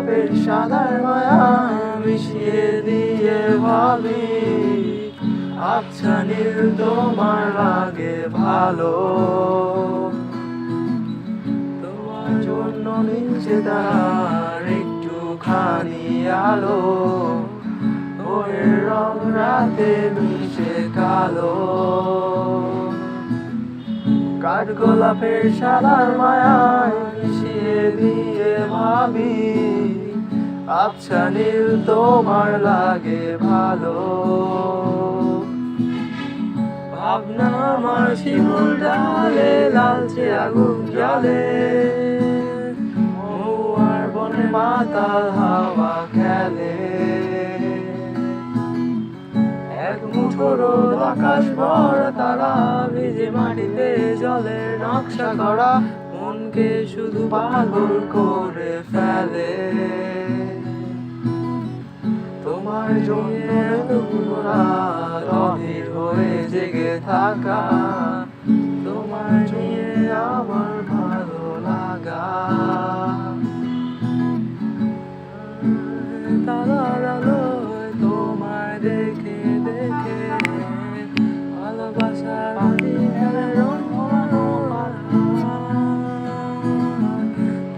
গোলাপের সাদার মায়া মিশিয়ে দিয়ে ভাবি আচ্ছা নীল তোমার লাগে ভালো। তোমার জন্য নিচে তার একটুখানি আলো, ওর রং রাতে মিশে কালো। কাঠ গোলাপের সাদার মায়ায় মিশিয়ে দিয়ে ভাবি আচ্ছা নীল তোমার লাগে ভালো। ভাবনা আমার শিমুল ডালে লালচে আগুন জ্বলে, মহুয়ার বনে মাতাল হাওয়া খেলে। এক মুঠো রোদ আকাশ ভরা তারা ভিজে মাটিতে জলের নকশা করা মনকে শুধু পাগল করে ফেলে। তোমার জন্য এতগুলো রাত অধীর হয়ে জেগে থাকা, তোমার নিয়ে আমার ভালো লাগা। তারার আলোয় তোমায় দেখে দেখে ভালোবাসার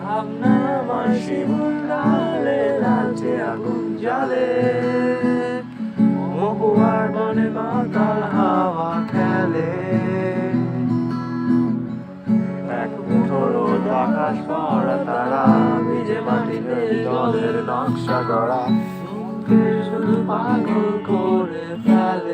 ভাবনা আমার শিমুল ডালে লালচে আগুন জ্বলে, মহুয়ার বনে মাতাল হাওয়া খেলে। এক মুঠো রোদ আকাশ ভরা তারা ভিজে মাটিতে জলের নকশা গড়া মনকে শুধু পাগল করে ফেলে।